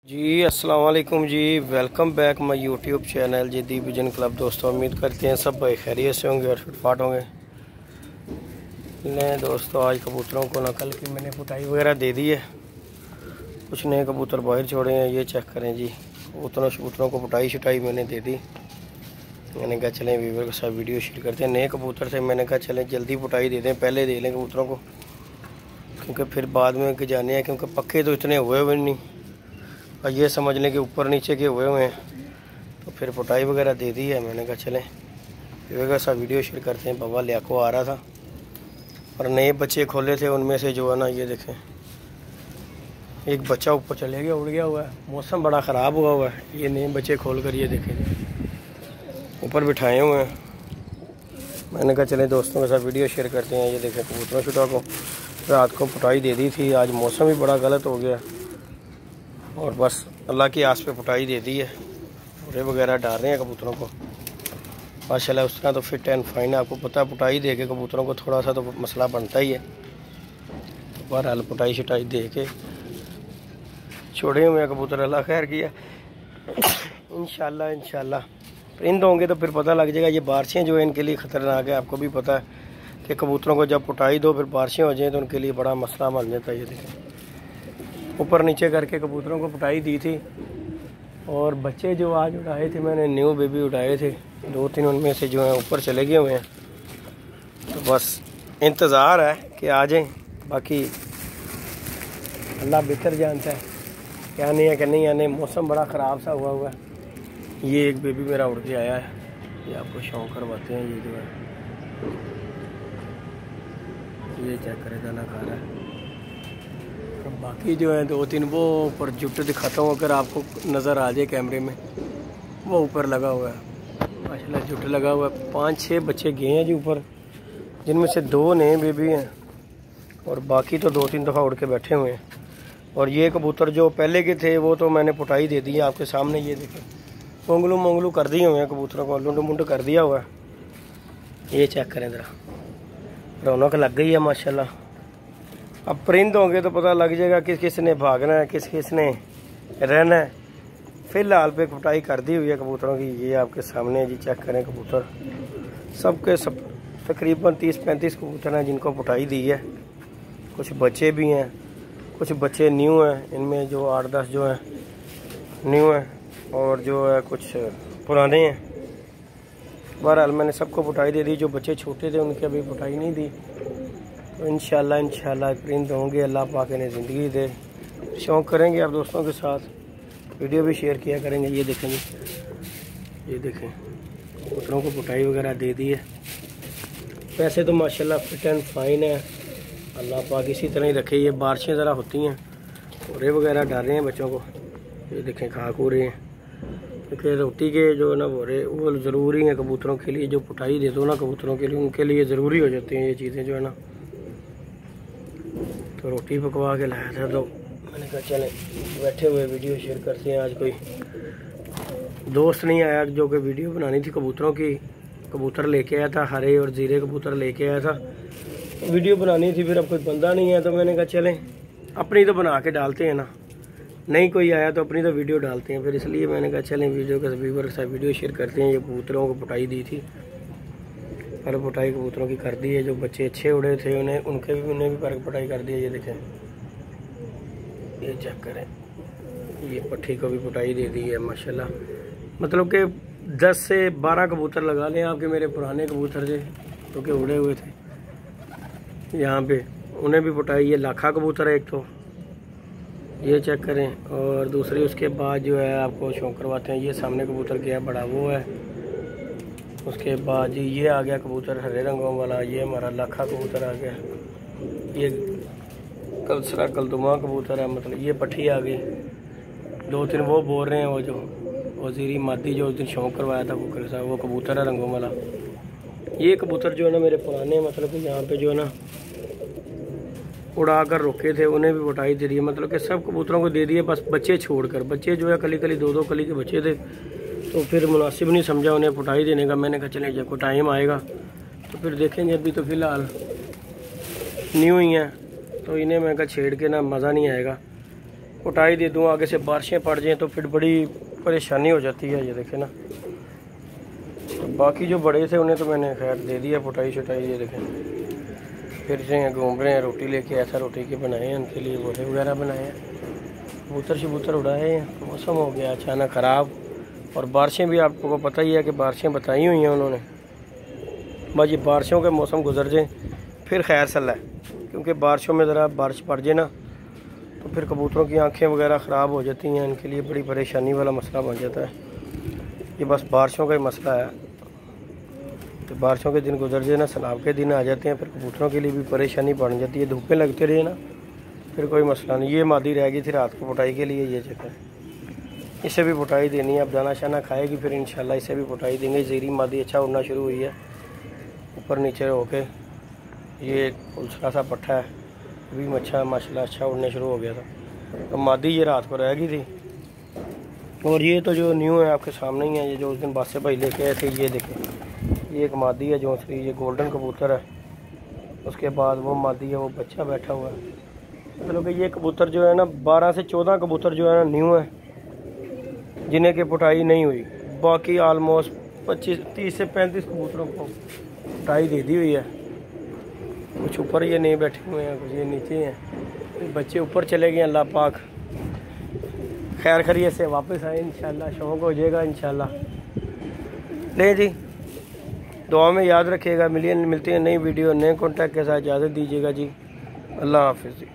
जी अस्सलाम वालेकुम जी, welcome back my YouTube channel जी दी विजन क्लब। दोस्तों उम्मीद करते हैं सब भाई खैरियत से होंगे और फिटफाट होंगे। नए दोस्तों आज कबूतरों को नकल की मैंने पुटाई वगैरह दे दी है। कुछ नए कबूतर बाहर छोड़े हैं, ये चेक करें जी। कबूतरों को पुटाई शुटाई मैंने दे दी। मैंने कहा चलें व्यूवर के साथ वीडियो शेयर करते हैं। नए कबूतर थे, मैंने कहा चलें जल्दी पुटाई दे दें, पहले दे लें कबूतरों को, क्योंकि फिर बाद में जाने हैं, क्योंकि पक्के तो इतने हुए नहीं और ये समझ लें कि ऊपर नीचे के हुए हैं, तो फिर पुटाई वगैरह दे दी है। मैंने कहा चलें व्यूवर सा वीडियो शेयर करते हैं। बाबा लियाको आ रहा था और नए बच्चे खोले थे, उनमें से जो है ना ये देखें एक बच्चा ऊपर चले गया, उड़ गया हुआ है। मौसम बड़ा ख़राब हुआ है। ये नए बच्चे खोल कर ये देखें ऊपर बिठाए हुए हैं। मैंने कहा चलें दोस्तों के साथ वीडियो शेयर करते हैं। ये देखें कबूतरों शुटा को रात को पुटाई दे दी थी, आज मौसम भी बड़ा गलत हो गया और बस अल्लाह की आस पे पुटाई दे दी है। पूरे वगैरह डाल रहे हैं कबूतरों को माशाल्लाह। उस तरह तो फिट एंड फाइन है। आपको पता है पुटाई दे के कबूतरों को थोड़ा सा तो मसला बनता ही है। तो बहरहाल पुटाई शटाई दे के छोड़े हुए हैं कबूतर, अल्लाह खैर किया। इंशाल्लाह परिंद होंगे तो फिर पता लग जाएगा। ये बारिशें जो है इनके लिए ख़तरनाक है। आपको भी पता है कि कबूतरों को जब पुटाई दो फिर बारिशें हो जाएँ तो उनके लिए बड़ा मसला बन जाता है। ये देखें ऊपर नीचे करके कबूतरों को पुटाई दी थी और बच्चे जो आज उड़ाए थे मैंने न्यू बेबी उड़ाए थे, 2-3 उनमें से जो है ऊपर चले गए हुए हैं। तो बस इंतज़ार है कि आ जाएं, बाकी अल्लाह बेहतर जानता है क्या नहीं है कि नहीं आने। मौसम बड़ा ख़राब सा हुआ है। ये एक बेबी मेरा उड़ के आया है, ये आपको शौक करवाते हैं। ये जो है ये चेक करें दाना खा रहा है। बाकी जो है 2-3 वो ऊपर जुट दिखाता हूँ, अगर आपको नज़र आ जाए कैमरे में, वो ऊपर लगा हुआ है माशाल्लाह, जुट लगा हुआ है। 5-6 बच्चे गए हैं जी ऊपर, जिनमें से 2 नए बेबी हैं और बाकी तो 2-3 दफ़ा उड़ के बैठे हुए हैं। और ये कबूतर जो पहले के थे वो तो मैंने पुटाई दे दी है आपके सामने। ये देखें मोंगलू कर दिए हुए हैं कबूतरों को, लुंड मुंड कर दिया हुआ है। ये चेक करें ज़रा, रौनक लग गई है माशाल्लाह। अब परिंद होंगे तो पता लग जाएगा किस किस ने भागना है, किस किस ने रहना है। फिलहाल पे पुटाई कर दी हुई है कबूतरों की, ये आपके सामने जी। चेक करें कबूतर सबके सब तकरीबन 30-35 कबूतर हैं जिनको पुटाई दी है। कुछ बच्चे भी हैं, कुछ बच्चे न्यू हैं, इनमें जो 8-10 जो हैं न्यू हैं और जो है कुछ पुराने हैं। बहरहाल मैंने सबको पुटाई दे दी। जो बच्चे छोटे थे उनकी अभी पुटाई नहीं दी। तो इंशाल्लाह परिंद होंगे, अल्लाह पाक इन्हें ज़िंदगी दे। शौक़ करेंगे आप दोस्तों के साथ, वीडियो भी शेयर किया करेंगे। ये देखें जी, ये देखें कबूतरों को पुटाई वगैरह दे दी है। वैसे तो माशाल्लाह फिट एंड फाइन है, अल्लाह पाक इसी तरह ही रखे। ये बारिशें ज़रा होती हैं, पूरे वगैरह डाल रहे हैं बच्चों को। ये देखें खा खू रहे हैं, क्योंकि रोटी के जो है ना बोरे वो ज़रूरी हैं कबूतरों के लिए। जो पुटाई दे दो ना कबूतरों के लिए, उनके लिए ज़रूरी हो जाती हैं ये चीज़ें जो है ना। तो रोटी पकवा के लाया था, तो मैंने कहा चलें बैठे हुए वीडियो शेयर करते हैं। आज कोई दोस्त नहीं आया जो कि वीडियो बनानी थी कबूतरों की। कबूतर लेके आया था, हरे और ज़ीरे कबूतर लेके आया था, तो वीडियो बनानी थी। फिर अब कोई बंदा नहीं है तो मैंने कहा चलें अपनी तो बना के डालते हैं ना, नहीं कोई आया तो अपनी तो वीडियो डालते हैं। फिर इसलिए मैंने कहा चलें वीडियो के व्यूवर के साथ वीडियो शेयर करते हैं। ये कबूतरों को पुटाई दी थी, पर पुटाई कबूतरों की कर दी है। जो बच्चे अच्छे उड़े थे उन्हें भी पर पुटाई कर दी है। ये देखें, ये चेक करें, ये पट्टी को भी पुटाई दे दी है माशाल्लाह। मतलब कि 10 से 12 कबूतर लगा लें आपके, मेरे पुराने कबूतर थे जो कि उड़े हुए थे यहाँ पे, उन्हें भी पुटाई। ये लाखा कबूतर है एक तो, ये चेक करें। और दूसरी उसके बाद जो है आपको शौक करवाते हैं। ये सामने कबूतर गया बड़ा वो है। उसके बाद जी ये आ गया कबूतर हरे रंगों वाला, ये हमारा लाखा कबूतर आ गया। ये कलसरा कलदुमा कबूतर है, मतलब ये पट्टी आ गई। 2-3 वो बोल रहे हैं, वो जो वजीरी मादी जो उस दिन शौक करवाया था वो कबूतर है रंगों वाला। ये कबूतर जो है ना मेरे पुराने, मतलब कि यहाँ पे जो है ना उड़ा कर रोके थे, उन्हें भी पुटाई दे दी है। मतलब कि सब कबूतरों को दे दिए, बस बच्चे छोड़कर। बच्चे जो है कली 2-2 कली के बच्चे थे, तो फिर मुनासिब नहीं समझा उन्हें पुटाई देने का। मैंने कहा चलें जब कोई टाइम आएगा तो फिर देखेंगे। अभी तो फ़िलहाल न्यू ही हैं, तो इन्हें मैं कहा छेड़ के ना मज़ा नहीं आएगा। पुटाई दे दूँ, आगे से बारिशें पड़ जाएँ तो फिर बड़ी परेशानी हो जाती है। ये देखें ना, तो बाकी जो बड़े थे उन्हें तो मैंने खैर दे दिया पुटाई शुटाई। ये देखें फिर से घूम रहे हैं, रोटी लेके ऐसा रोटी के बनाए हैं उनके लिए, बोले वगैरह बनाए हैं, कबूतर शबूतर उड़ाए हैं। मौसम हो गया अचानक ख़राब, और बारिशें भी आपको पता ही है कि बारिशें बताई हुई हैं उन्होंने। बस ये बारिशों के मौसम गुजर जाए फिर खैर सला है, क्योंकि बारिशों में ज़रा बारिश पड़ जाए ना तो फिर कबूतरों की आंखें वगैरह ख़राब हो जाती हैं, इनके लिए बड़ी परेशानी वाला मसला बन जाता है। ये बस बारिशों का ही मसला है, तो बारिशों के दिन गुजर जाए ना, सैलाब के दिन आ जाते हैं, फिर कबूतरों के लिए भी परेशानी बढ़ जाती है। धूपें लगते रहे ना फिर कोई मसला नहीं। ये मादी रह गई थी रात को पुटाई के लिए, ये चक्कर, इसे भी पुटाई देनी है। अब दाना शाना खाएगी फिर इंशाल्लाह इसे भी पुटाई देंगे। ज़ेरी मादी अच्छा उड़ना शुरू हुई है, ऊपर नीचे होके। ये उछला सा पट्ठा है, अभी अच्छा माशाल्लाह अच्छा उड़ने शुरू हो गया था। तो मादी ये रात को रह गई थी। और ये तो जो न्यू है आपके सामने ही है, ये जो उस दिन बादशाह भाई लेके आए थे, ये देखें, ये एक मादी है जो ये गोल्डन कबूतर है। उसके बाद वो मादी है, वो बच्चा बैठा हुआ है। मतलब कि ये कबूतर जो है ना 12 से 14 कबूतर जो है ना न्यू है, जिन्हें की पुटाई नहीं हुई। बाकी आलमोस्ट 30 से 35 कबूतरों को पुटाई दे दी हुई है। कुछ ऊपर ये नहीं बैठे हुए हैं, कुछ ये नीचे हैं। बच्चे ऊपर चले गए, अल्लाह पाक खैर खैरियत से वापस आए इंशाल्लाह, शौक़ हो जाएगा इंशाल्लाह। नहीं जी, दुआ में याद रखिएगा। मिलते हैं नई वीडियो नए कॉन्टैक्ट के साथ। इजाज़त दीजिएगा जी, अल्लाह हाफिज़ जी।